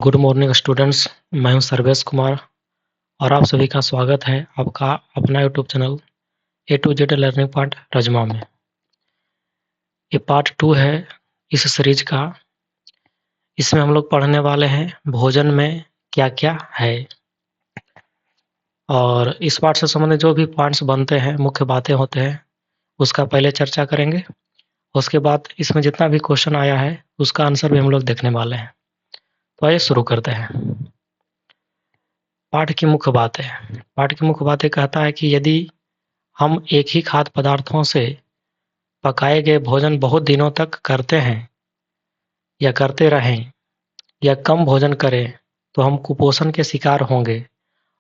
Good morning students. मैं हूं सर्वेश कुमार और आप सभी का स्वागत है आपका अपना YouTube channel A to Z learning part रजमा में। ये पार्ट 2 है इस सीरीज का। इसमें हम लोग पढ़ने वाले हैं भोजन में क्या क्या है, और इस पार्ट से संबंधित जो भी पॉइंट्स बनते हैं, मुख्य बातें होते हैं, उसका पहले चर्चा करेंगे। उसके बाद इसमें जितना भी क्वेश्चन आया है उसका आंसर भी हम लोग देखने वाले हैं। तो आइए शुरू करते हैं। पाठ की मुख्य बातें कहता है कि यदि हम एक ही खाद्य पदार्थों से पकाए गए भोजन बहुत दिनों तक करते हैं या करते रहें या कम भोजन करें तो हम कुपोषण के शिकार होंगे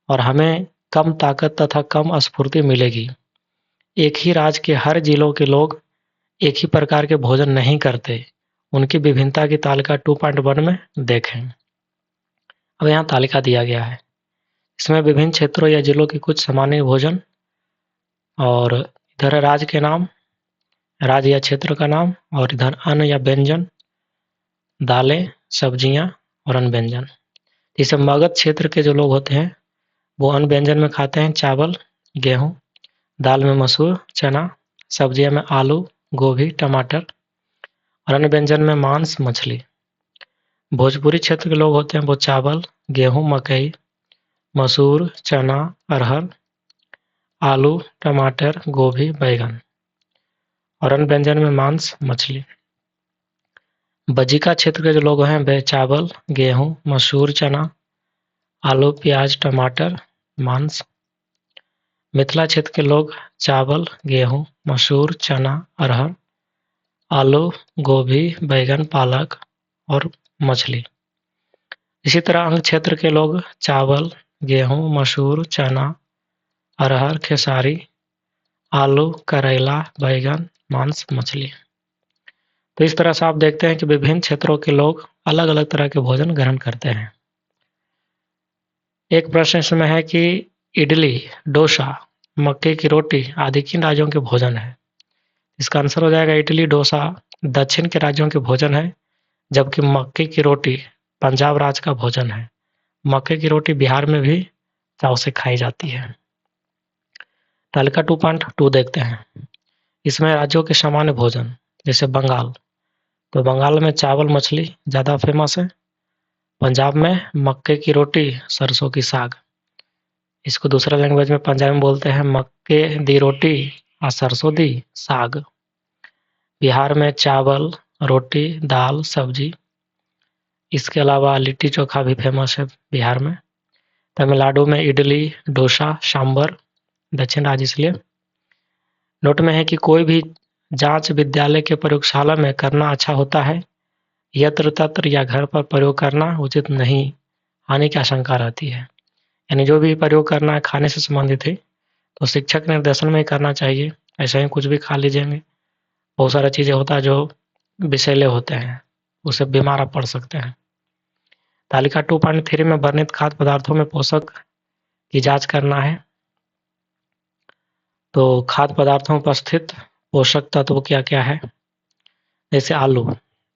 और हमें कम ताकत तथा कम स्फूर्ति मिलेगी। एक ही राज्य के हर जिलों के लोग एक ही प्रकार के भोजन नहीं करते। उनकी विभिन्नता की तालिका 2.1 में देखें। अब यहाँ तालिका दिया गया है, इसमें विभिन्न क्षेत्रों या जिलों के कुछ सामान्य भोजन और इधर है राज्य के नाम, राज्य या क्षेत्र का नाम, और इधर अन्न या व्यंजन, दालें, सब्जियां और अन्न व्यंजन। जैसे मगध क्षेत्र के जो लोग होते हैं वो अन्न व्यंजन में खाते हैं चावल, गेहूं, दाल में मसूर, चना, सब्जियां में आलू, गोभी, टमाटर, और अन्न व्यंजन में मांस, मछली। भोजपुरी क्षेत्र के लोग होते हैं वो चावल, गेहूं, मकई, मसूर, चना, अरहर, आलू, टमाटर, गोभी, बैगन, और अन्न व्यंजन में मांस, मछली। बज्जिका क्षेत्र के जो लोग हैं वे चावल, गेहूं, मसूर, चना, आलू, प्याज, टमाटर, मांस। मिथिला क्षेत्र के लोग चावल, गेहूं, मसूर, चना, अरहर, आलू, गोभी, बैगन, पालक और मछली। इसी तरह अंग क्षेत्र के लोग चावल, गेहूं, मसूर, चना, अरहर, खेसारी, आलू, करेला, बैगन, मांस, मछली। तो इस तरह से आप देखते हैं कि विभिन्न क्षेत्रों के लोग अलग अलग तरह के भोजन ग्रहण करते हैं। एक प्रश्न इसमें है कि इडली, डोसा, मक्के की रोटी आदि किन राज्यों के भोजन है। इसका आंसर हो जाएगा इडली डोसा दक्षिण के राज्यों के भोजन है, जबकि मक्के की रोटी पंजाब राज्य का भोजन है। मक्के की रोटी बिहार में भी चाव से खाई जाती है। तालिका 2.2 देखते हैं। इसमें राज्यों के सामान्य भोजन, जैसे बंगाल, तो बंगाल में चावल मछली ज़्यादा फेमस है। पंजाब में मक्के की रोटी सरसों की साग, इसको दूसरा लैंग्वेज में पंजाबी में बोलते हैं मक्के दी रोटी और सरसों दी साग। बिहार में चावल, रोटी, दाल, सब्जी, इसके अलावा लिट्टी चोखा भी फेमस है बिहार में। तमिलनाडु में इडली, डोसा, सांबर, दक्षिण राज्य इसलिए। नोट में है कि कोई भी जांच विद्यालय के प्रयोगशाला में करना अच्छा होता है, यत्र तत्र या घर पर प्रयोग करना उचित नहीं, हानि की आशंका रहती है। यानी जो भी प्रयोग करना है खाने से संबंधित है तो शिक्षक निर्देशन में ही करना चाहिए। ऐसे ही कुछ भी खा लीजिएंगे, बहुत सारी चीज़ें होता है जो विषैले होते हैं, उससे बीमार आप पड़ सकते हैं। तालिका 2.3 में वर्णित खाद्य पदार्थों में पोषक की जांच करना है। तो खाद्य पदार्थों में उपस्थित पोषक तत्व क्या क्या है। जैसे आलू,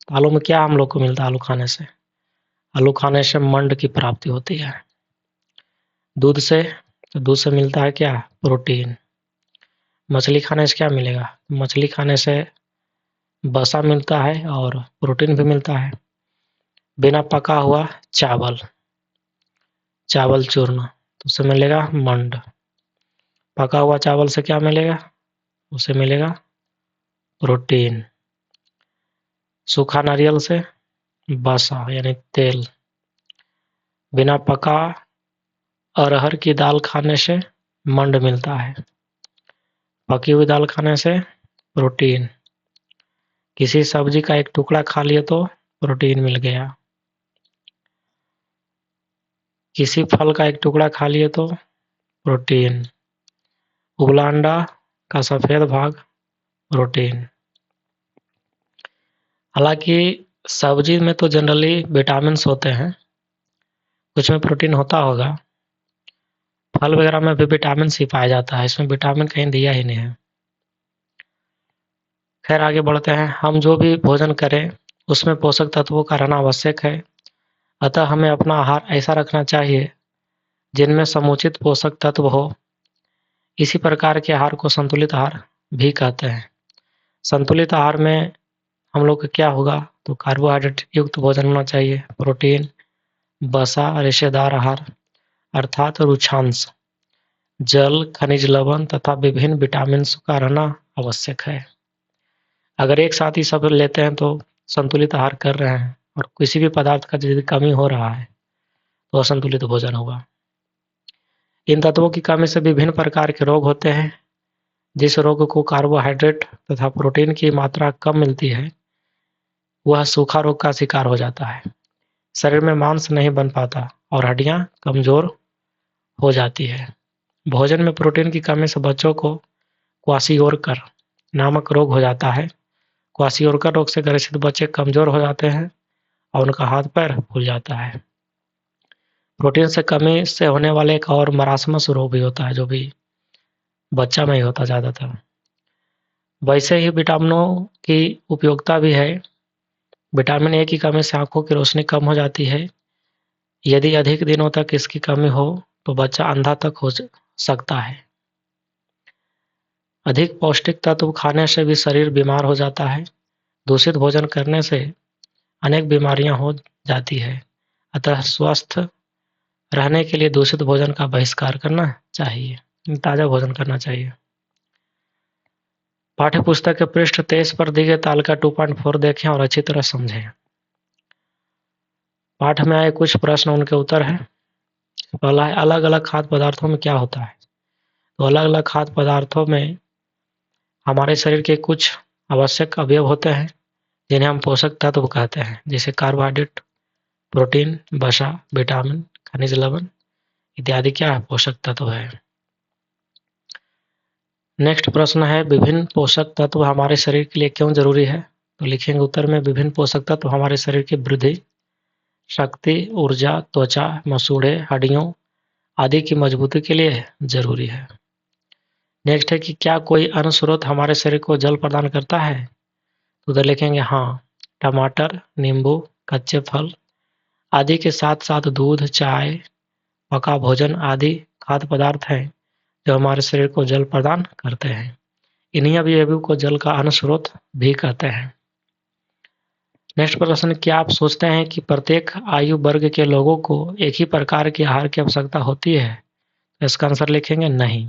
आलू में क्या हम लोग को मिलता है आलू खाने से। आलू खाने से मंड की प्राप्ति होती है। दूध से, तो दूध से मिलता है क्या, प्रोटीन। मछली खाने से क्या मिलेगा, मछली खाने से वसा मिलता है और प्रोटीन भी मिलता है। बिना पका हुआ चावल, चावल चूर्ण, तो उससे मिलेगा मंड। पका हुआ चावल से क्या मिलेगा, उसे मिलेगा प्रोटीन। सूखा नारियल से वसा यानी तेल। बिना पका अरहर की दाल खाने से मंड मिलता है। पकी हुई दाल खाने से प्रोटीन। किसी सब्जी का एक टुकड़ा खा लिए तो प्रोटीन मिल गया। किसी फल का एक टुकड़ा खा लिए तो प्रोटीन। उबला अंडा का सफेद भाग, प्रोटीन। हालांकि सब्जी में तो जनरली विटामिन होते हैं, कुछ में प्रोटीन होता होगा। फल वगैरह में भी विटामिन सी पाया जाता है, इसमें विटामिन कहीं दिया ही नहीं है। खैर आगे बढ़ते हैं। हम जो भी भोजन करें उसमें पोषक तत्वों का रहना आवश्यक है। अतः हमें अपना आहार ऐसा रखना चाहिए जिनमें समुचित पोषक तत्व हो। इसी प्रकार के आहार को संतुलित आहार भी कहते हैं। संतुलित आहार में हम लोग का क्या होगा, तो कार्बोहाइड्रेट युक्त भोजन होना चाहिए, प्रोटीन, वसा, रेशेदार आहार अर्थात रुक्षांश, जल, खनिज लवण तथा विभिन्न विटामिन्स का रहना आवश्यक है। अगर एक साथ ही सब लेते हैं तो संतुलित आहार कर रहे हैं, और किसी भी पदार्थ का यदि कमी हो रहा है तो असंतुलित भोजन होगा। इन तत्वों की कमी से विभिन्न प्रकार के रोग होते हैं। जिस रोग को कार्बोहाइड्रेट तथा प्रोटीन की मात्रा कम मिलती है वह सूखा रोग का शिकार हो जाता है। शरीर में मांस नहीं बन पाता और हड्डियां कमजोर हो जाती है। भोजन में प्रोटीन की कमी से बच्चों को क्वाशियोरकर नामक रोग हो जाता है। क्वाशियोरकर रोग से ग्रसित बच्चे कमजोर हो जाते हैं और उनका हाथ पैर फूल जाता है। प्रोटीन से कमी से होने वाले एक और मरासमस रोग भी होता है, जो भी बच्चा में ही होता ज़्यादातर। वैसे ही विटामिनों की उपयोगिता भी है। विटामिन ए की कमी से आंखों की रोशनी कम हो जाती है। यदि अधिक दिनों तक इसकी कमी हो तो बच्चा अंधा तक हो सकता है। अधिक पौष्टिक तत्व खाने से भी शरीर बीमार हो जाता है। दूषित भोजन करने से अनेक बीमारियां हो जाती है। अतः स्वस्थ रहने के लिए दूषित भोजन का बहिष्कार करना चाहिए, ताज़ा भोजन करना चाहिए। पाठ्य पुस्तक के पृष्ठ 23 पर दी गई तालिका 2.4 देखें और अच्छी तरह समझें। पाठ में आए कुछ प्रश्न, उनके उत्तर हैं। पहला है, अलग अलग खाद्य पदार्थों में क्या होता है। तो अलग अलग खाद्य पदार्थों में हमारे शरीर के कुछ आवश्यक अवयव होते हैं जिन्हें हम पोषक तत्व कहते हैं, जैसे कार्बोहाइड्रेट, प्रोटीन, वसा, विटामिन, खनिज लवण इत्यादि क्या है, पोषक तत्व है। नेक्स्ट प्रश्न है, विभिन्न पोषक तत्व हमारे शरीर के लिए क्यों जरूरी है। तो लिखेंगे उत्तर में, विभिन्न पोषक तत्व हमारे शरीर की वृद्धि, शक्ति, ऊर्जा, त्वचा, मसूड़े, हड्डियों आदि की मजबूती के लिए जरूरी है। नेक्स्ट है कि क्या कोई अन्य स्रोत हमारे शरीर को जल प्रदान करता है। तो उधर लिखेंगे हाँ, टमाटर, नींबू, कच्चे फल आदि के साथ साथ दूध, चाय, पका भोजन आदि खाद्य पदार्थ हैं जो हमारे शरीर को जल प्रदान करते हैं। इन्हीं अवयवों को जल का अन्य स्रोत भी कहते हैं। नेक्स्ट प्रश्न, क्या आप सोचते हैं कि प्रत्येक आयु वर्ग के लोगों को एक ही प्रकार के आहार की आवश्यकता होती है। इसका आंसर लिखेंगे नहीं।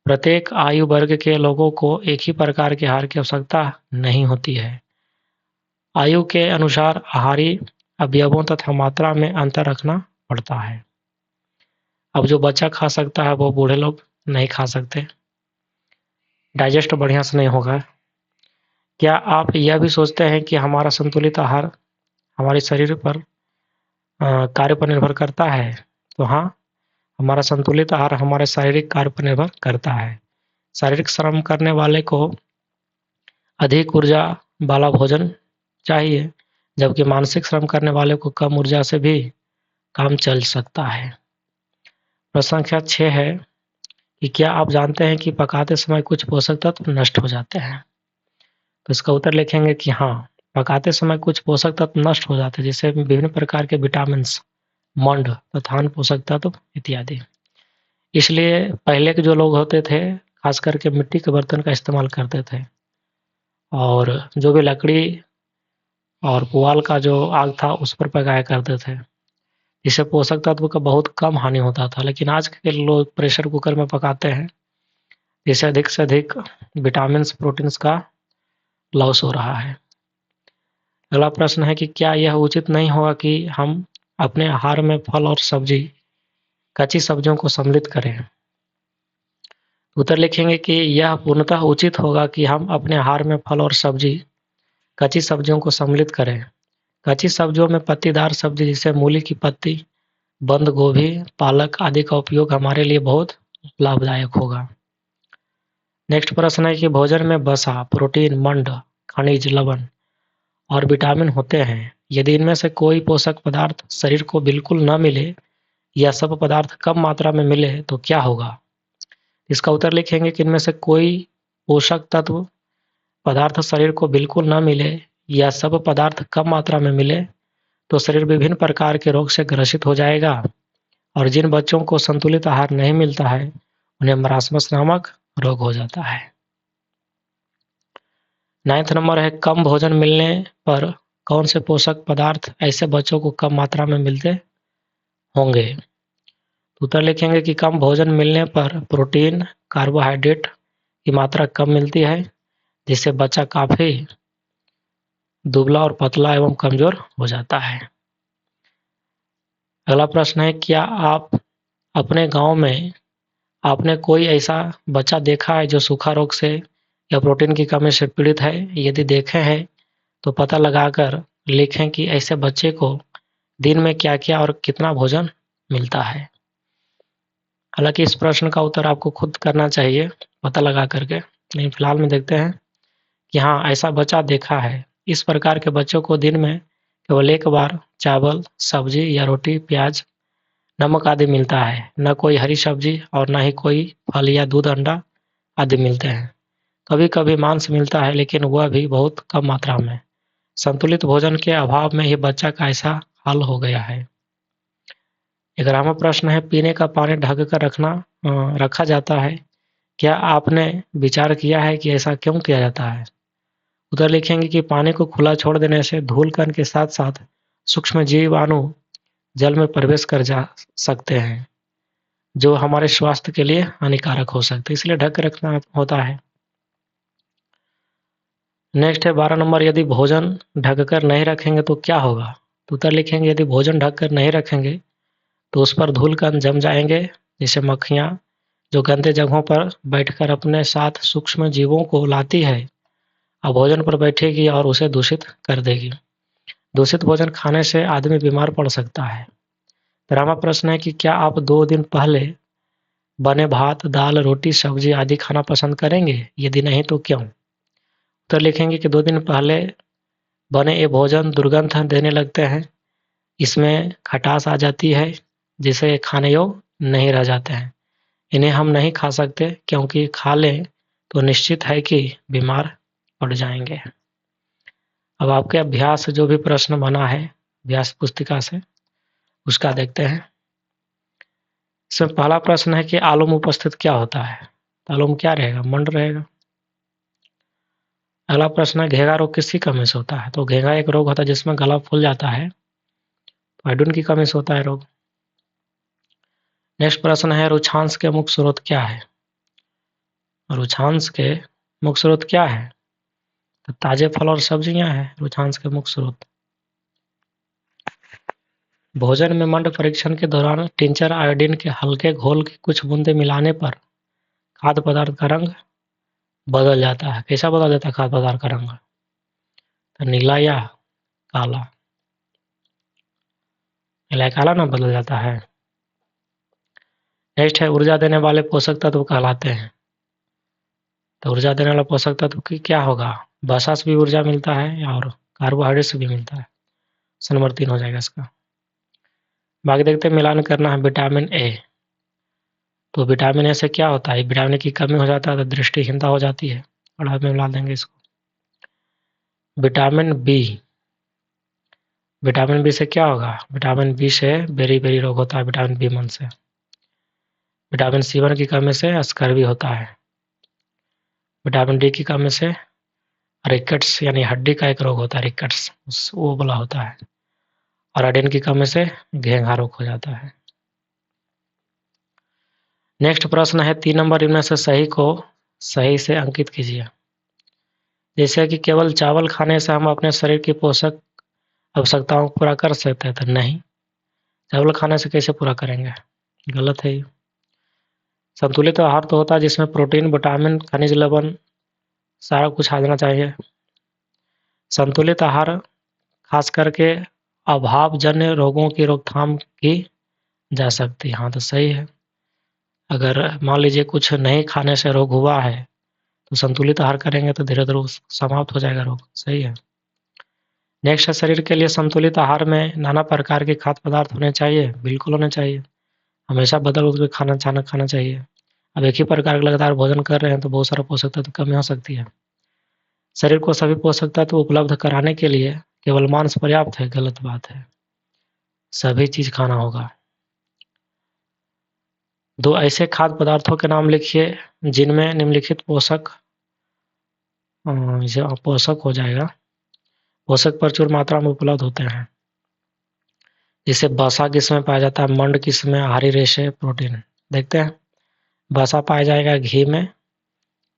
प्रत्येक आयु वर्ग के लोगों को एक ही प्रकार के आहार की आवश्यकता नहीं होती है। आयु के अनुसार आहारी अवयवों तथा मात्रा में अंतर रखना पड़ता है। अब जो बच्चा खा सकता है वो बूढ़े लोग नहीं खा सकते, डाइजेस्ट बढ़िया से नहीं होगा। क्या आप यह भी सोचते हैं कि हमारा संतुलित आहार हमारे शरीर पर कार्य पर निर्भर करता है। तो हाँ, हमारा संतुलित आहार हमारे शारीरिक कार्य पर निर्भर करता है। शारीरिक श्रम करने वाले को अधिक ऊर्जा वाला भोजन चाहिए, जबकि मानसिक श्रम करने वाले को कम ऊर्जा से भी काम चल सकता है। प्रश्न संख्या 6 है कि क्या आप जानते हैं कि पकाते समय कुछ पोषक तत्व नष्ट हो जाते हैं। तो इसका उत्तर लिखेंगे कि हाँ, पकाते समय कुछ पोषक तत्व नष्ट हो जाते हैं, जैसे विभिन्न प्रकार के विटामिन्स, मंड तथा अन्य पोषक तत्व इत्यादि। इसलिए पहले के जो लोग होते थे खास करके मिट्टी के बर्तन का इस्तेमाल करते थे, और जो भी लकड़ी और पुआल का जो आग था उस पर पकाया करते थे, जिससे पोषक तत्व का बहुत कम हानि होता था। लेकिन आज के लोग प्रेशर कुकर में पकाते हैं, जिससे अधिक से अधिक विटामिन्स, प्रोटीन्स का लॉस हो रहा है। अगला प्रश्न है कि क्या यह उचित नहीं होगा कि हम अपने आहार में फल और सब्जी, कच्ची सब्जियों को सम्मिलित करें। उत्तर लिखेंगे कि यह पूर्णतः उचित होगा कि हम अपने आहार में फल और सब्जी, कच्ची सब्जियों को सम्मिलित करें। कच्ची सब्जियों में पत्तीदार सब्जी जैसे मूली की पत्ती, बंद गोभी, पालक आदि का उपयोग हमारे लिए बहुत लाभदायक होगा। नेक्स्ट प्रश्न है कि भोजन में वसा, प्रोटीन, मंड, खनिज लवण और विटामिन होते हैं। यदि इनमें से कोई पोषक पदार्थ शरीर को बिल्कुल न मिले या सब पदार्थ कम मात्रा में मिले तो क्या होगा। इसका उत्तर लिखेंगे कि इनमें से कोई पोषक तत्व पदार्थ शरीर को बिल्कुल न मिले या सब पदार्थ कम मात्रा में मिले तो शरीर विभिन्न प्रकार के रोग से ग्रसित हो जाएगा, और जिन बच्चों को संतुलित आहार नहीं मिलता है उन्हें मरासमस नामक रोग हो जाता है। 9th नंबर है, कम भोजन मिलने पर कौन से पोषक पदार्थ ऐसे बच्चों को कम मात्रा में मिलते होंगे? उत्तर लिखेंगे कि कम भोजन मिलने पर प्रोटीन, कार्बोहाइड्रेट की मात्रा कम मिलती है, जिससे बच्चा काफी दुबला और पतला एवं कमजोर हो जाता है। अगला प्रश्न है, क्या आप अपने गांव में आपने कोई ऐसा बच्चा देखा है जो सूखा रोग से या प्रोटीन की कमी से पीड़ित है? यदि देखे हैं तो पता लगाकर लिखें कि ऐसे बच्चे को दिन में क्या-क्या और कितना भोजन मिलता है। हालांकि इस प्रश्न का उत्तर आपको खुद करना चाहिए पता लगा करके, लेकिन फिलहाल में देखते हैं कि हाँ, ऐसा बच्चा देखा है। इस प्रकार के बच्चों को दिन में केवल एक बार चावल, सब्जी या रोटी, प्याज, नमक आदि मिलता है, न कोई हरी सब्जी और न ही कोई फल या दूध, अंडा आदि मिलते हैं। कभी-कभी मांस मिलता है, लेकिन वह भी बहुत कम मात्रा में। संतुलित भोजन के अभाव में ही बच्चा का ऐसा हाल हो गया है। 11वां प्रश्न है, पीने का पानी ढक कर रखा जाता है। क्या आपने विचार किया है कि ऐसा क्यों किया जाता है? उत्तर लिखेंगे कि पानी को खुला छोड़ देने से धूल कण के साथ-साथ सूक्ष्म जीवाणु जल में प्रवेश कर जा सकते हैं, जो हमारे स्वास्थ्य के लिए हानिकारक हो सकते हैं, इसलिए ढक कर रखना होता है। नेक्स्ट है 12 नंबर, यदि भोजन ढककर नहीं रखेंगे तो क्या होगा? तो उत्तर लिखेंगे, यदि भोजन ढककर नहीं रखेंगे तो उस पर धूल कण जम जाएंगे, जिससे मक्खियाँ जो गंदे जगहों पर बैठकर अपने साथ सूक्ष्म जीवों को लाती है, अब भोजन पर बैठेगी और उसे दूषित कर देगी। दूषित भोजन खाने से आदमी बीमार पड़ सकता है। 13वां प्रश्न है कि क्या आप 2 दिन पहले बने भात, दाल, रोटी, सब्जी आदि खाना पसंद करेंगे? यदि नहीं तो क्यों? उत्तर लिखेंगे कि 2 दिन पहले बने ये भोजन दुर्गंध देने लगते हैं, इसमें खटास आ जाती है, जिसे ये खाने योग्य नहीं रह जाते हैं। इन्हें हम नहीं खा सकते, क्योंकि खा लें तो निश्चित है कि बीमार पड़ जाएंगे। अब आपके अभ्यास जो भी प्रश्न बना है अभ्यास पुस्तिका से, उसका देखते हैं। इसमें पहला प्रश्न है कि आलू में उपस्थित क्या होता है? तो आलू में क्या रहेगा? मंड रहेगा। अगला प्रश्न है, घेंघा रोग किसकी कमी से होता है? तो घेंघा एक रोग होता है जिसमें गला फूल जाता है, तो आयोडीन की कमी से होता है रोग। नेक्स्ट प्रश्न है, रुक्षांश के मुख्य स्रोत क्या है? रुक्षांश के मुख्य स्रोत क्या है? तो ताजे फल और सब्जियां हैं रुक्षांश के मुख्य स्रोत। भोजन में मंड परीक्षण के दौरान टिंचर आयोडीन के हल्के घोल की कुछ बूंदे मिलाने पर खाद्य पदार्थ का रंग बदल जाता है। कैसा बदल जाता है खाद्य पदार्थ का रंग? तो नीला या काला? नीला या काला ना बदल जाता है। नेक्स्ट है, ऊर्जा देने वाले पोषक तत्व कहलाते हैं। तो ऊर्जा देने वाला पोषक तत्व की क्या होगा? वसा से भी ऊर्जा मिलता है और कार्बोहाइड्रेट से भी मिलता है। नंबर 3 हो जाएगा इसका। बाकी देखते हैं, मिलान करना है विटामिन ए। तो विटामिन ए से क्या होता है? विटामिन ए की कमी हो जाता है तो दृष्टिहीनता हो जाती है, और में मिला देंगे इसको। विटामिन बी, विटामिन बी से क्या होगा? विटामिन बी से बेरी रोग होता है, विटामिन बी मन से। विटामिन C1 की कमी से स्कर्वी होता है। विटामिन डी की कमी से रिकेट्स यानी हड्डी का एक रोग होता है, रिकेट्स, वो वाला होता है। और आयोडीन की कमी से घेंघा रोग हो जाता है। नेक्स्ट प्रश्न है 3 नंबर, इनमें से सही को सही से अंकित कीजिए। जैसे कि केवल चावल खाने से हम अपने शरीर की पोषक आवश्यकताओं को पूरा कर सकते हैं, तो नहीं, चावल खाने से कैसे पूरा करेंगे? गलत है ये। संतुलित आहार तो होता है जिसमें प्रोटीन, विटामिन, खनिज लवण सारा कुछ आ जाना चाहिए। संतुलित आहार खास करके अभावजन्य रोगों की रोकथाम की जा सकती है। हाँ, तो सही है। अगर मान लीजिए कुछ नहीं खाने से रोग हुआ है, तो संतुलित आहार करेंगे तो धीरे-धीरे समाप्त हो जाएगा रोग। सही है। नेक्स्ट है, शरीर के लिए संतुलित आहार में नाना प्रकार के खाद्य पदार्थ होने चाहिए। बिल्कुल होने चाहिए। हमेशा बदल-बदल के खाना चाहिए। अब एक ही प्रकार का लगातार भोजन कर रहे हैं तो बहुत सारा पोषक तत्व कमी हो सकती है। शरीर को सभी पोषक तत्व उपलब्ध कराने के लिए केवल मांस पर्याप्त है, गलत बात है। सभी चीज़ खाना होगा। 2 ऐसे खाद्य पदार्थों के नाम लिखिए जिनमें निम्नलिखित पोषक पोषक हो जाएगा, पोषक प्रचुर मात्रा में उपलब्ध होते हैं। जैसे वसा किसमें पाया जाता है, मंड किसमें, आहारी रेशे, प्रोटीन। देखते हैं, वसा पाया जाएगा घी में,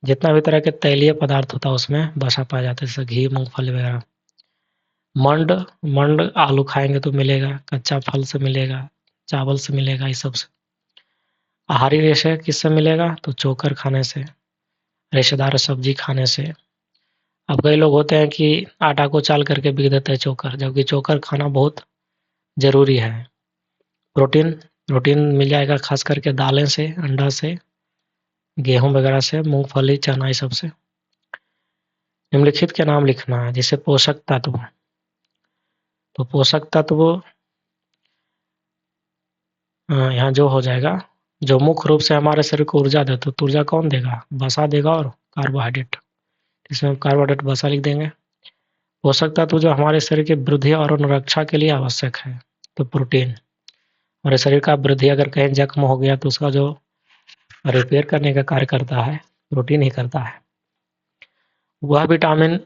जितना भी तरह के तैलीय पदार्थ होता है उसमें वसा पाया जाता है, जैसे घी, मूंगफली वगैरह। मंड मंड आलू खाएंगे तो मिलेगा, कच्चा फल से मिलेगा, चावल से मिलेगा, इस सब से। आहारी रेशे किससे मिलेगा, तो चोकर खाने से, रेशेदार सब्जी खाने से। अब कई लोग होते हैं कि आटा को चाल करके बिक देते हैं चोकर, जबकि चोकर खाना बहुत ज़रूरी है। प्रोटीन प्रोटीन मिल जाएगा खास करके दालें से, अंडा से, गेहूँ वगैरह से, मूंगफली, चना, इस सब से। निम्नलिखित के नाम लिखना है, जैसे पोषक तत्व। तो पोषक तत्व यहाँ जो हो जाएगा, जो मुख्य रूप से हमारे शरीर को ऊर्जा देते, तो ऊर्जा कौन देगा, वसा देगा और कार्बोहाइड्रेट। इसमें कार्बोहाइड्रेट वसा लिख देंगे। पोषक तत्व जो हमारे शरीर की वृद्धि और रक्षा के लिए आवश्यक है, तो प्रोटीन। हमारे शरीर का वृद्धि अगर कहीं जख्म हो गया तो उसका जो रिपेयर करने का कार्य करता है, प्रोटीन ही करता है। वह विटामिन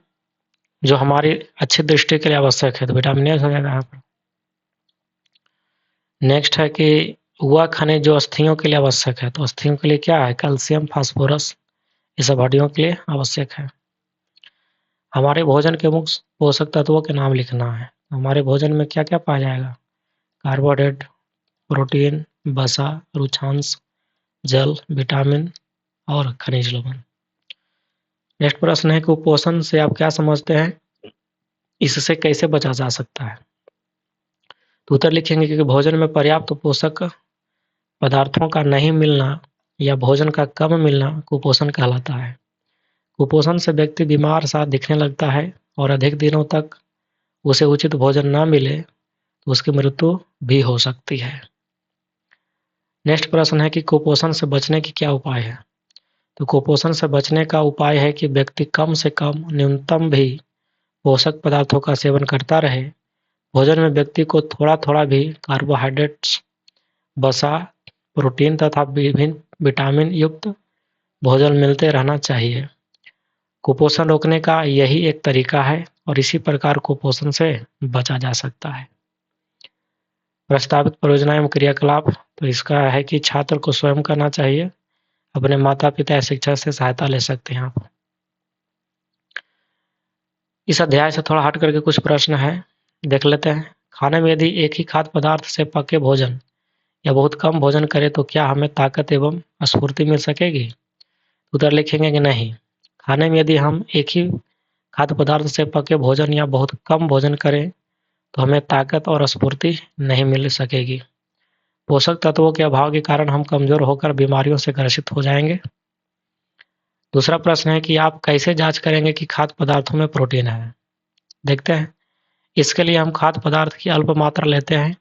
जो हमारी अच्छी दृष्टि के लिए आवश्यक है, तो विटामिन ए हो जाएगा यहाँ पर। नेक्स्ट है कि वह खनिज जो अस्थियों के लिए आवश्यक है, तो अस्थियों के लिए क्या है, कैल्शियम, फास्फोरस, ये सब हड्डियों के लिए आवश्यक है। हमारे भोजन के मुख्य पोषक तत्वों के नाम लिखना है। हमारे भोजन में क्या क्या पाया जाएगा, कार्बोहाइड्रेट, प्रोटीन, वसा, रुक्षांश, जल, विटामिन और खनिज लवण। नेक्स्ट प्रश्न है, कुपोषण से आप क्या समझते हैं, इससे कैसे बचा जा सकता है। तो उत्तर लिखेंगे कि भोजन में पर्याप्त पोषक पदार्थों का नहीं मिलना या भोजन का कम मिलना कुपोषण कहलाता है। कुपोषण से व्यक्ति बीमार सा दिखने लगता है और अधिक दिनों तक उसे उचित भोजन न मिले तो उसकी मृत्यु भी हो सकती है। नेक्स्ट प्रश्न है कि कुपोषण से बचने की क्या उपाय है। तो कुपोषण से बचने का उपाय है कि व्यक्ति कम से कम न्यूनतम भी पोषक पदार्थों का सेवन करता रहे। भोजन में व्यक्ति को थोड़ा थोड़ा भी कार्बोहाइड्रेट्स, वसा, प्रोटीन तथा विभिन्न विटामिन युक्त भोजन मिलते रहना चाहिए। कुपोषण रोकने का यही एक तरीका है और इसी प्रकार कुपोषण से बचा जा सकता है। प्रस्तावित परियोजना एवं क्रियाकलाप, तो इसका है कि छात्र को स्वयं करना चाहिए, अपने माता पिता या शिक्षक से सहायता ले सकते हैं आप। इस अध्याय से थोड़ा हट करके कुछ प्रश्न है, देख लेते हैं। खाने में यदि एक ही खाद्य पदार्थ से पके भोजन या बहुत कम भोजन करें तो क्या हमें ताकत एवं स्फूर्ति मिल सकेगी। उत्तर लिखेंगे कि नहीं। खाने में यदि हम एक ही खाद्य पदार्थ से पके भोजन या बहुत कम भोजन करें तो हमें ताकत और स्फूर्ति नहीं मिल सकेगी। पोषक तत्वों के अभाव के कारण हम कमजोर होकर बीमारियों से ग्रसित हो जाएंगे। दूसरा प्रश्न है कि आप कैसे जांच करेंगे कि खाद्य पदार्थों में प्रोटीन है। देखते हैं। इसके लिए हम खाद्य पदार्थ की अल्प मात्रा लेते हैं।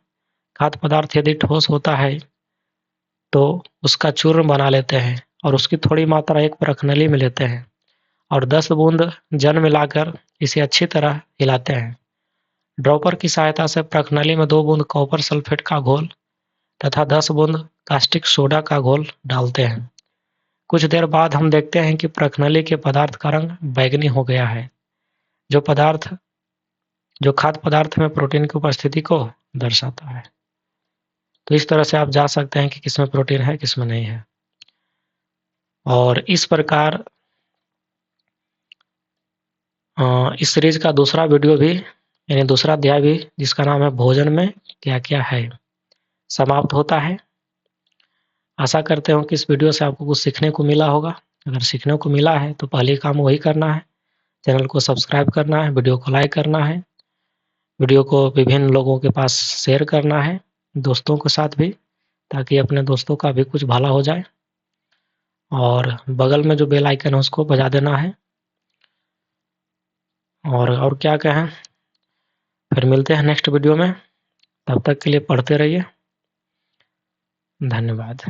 खाद्य पदार्थ यदि ठोस होता है तो उसका चूर्ण बना लेते हैं और उसकी थोड़ी मात्रा एक परखनली में लेते हैं और 10 बूंद जल मिलाकर इसे अच्छी तरह हिलाते हैं। ड्रॉपर की सहायता से परखनली में 2 बूंद कॉपर सल्फेट का घोल तथा 10 बूंद कास्टिक सोडा का घोल डालते हैं। कुछ देर बाद हम देखते हैं कि परखनली के पदार्थ का रंग बैंगनी हो गया है, जो खाद्य पदार्थ में प्रोटीन की उपस्थिति को दर्शाता है। तो इस तरह से आप जान सकते हैं कि किसमें प्रोटीन है, किसमें नहीं है। और इस प्रकार इस सीरीज का दूसरा वीडियो भी, यानी दूसरा अध्याय भी, जिसका नाम है भोजन में क्या क्या है, समाप्त होता है। आशा करते हो कि इस वीडियो से आपको कुछ सीखने को मिला होगा। अगर सीखने को मिला है तो पहले काम वही करना है, चैनल को सब्सक्राइब करना है, वीडियो को लाइक करना है, वीडियो को विभिन्न लोगों के पास शेयर करना है, दोस्तों के साथ भी, ताकि अपने दोस्तों का भी कुछ भला हो जाए। और बगल में जो बेल आइकन है उसको बजा देना है। और क्या कहें, फिर मिलते हैं नेक्स्ट वीडियो में। तब तक के लिए पढ़ते रहिए। धन्यवाद।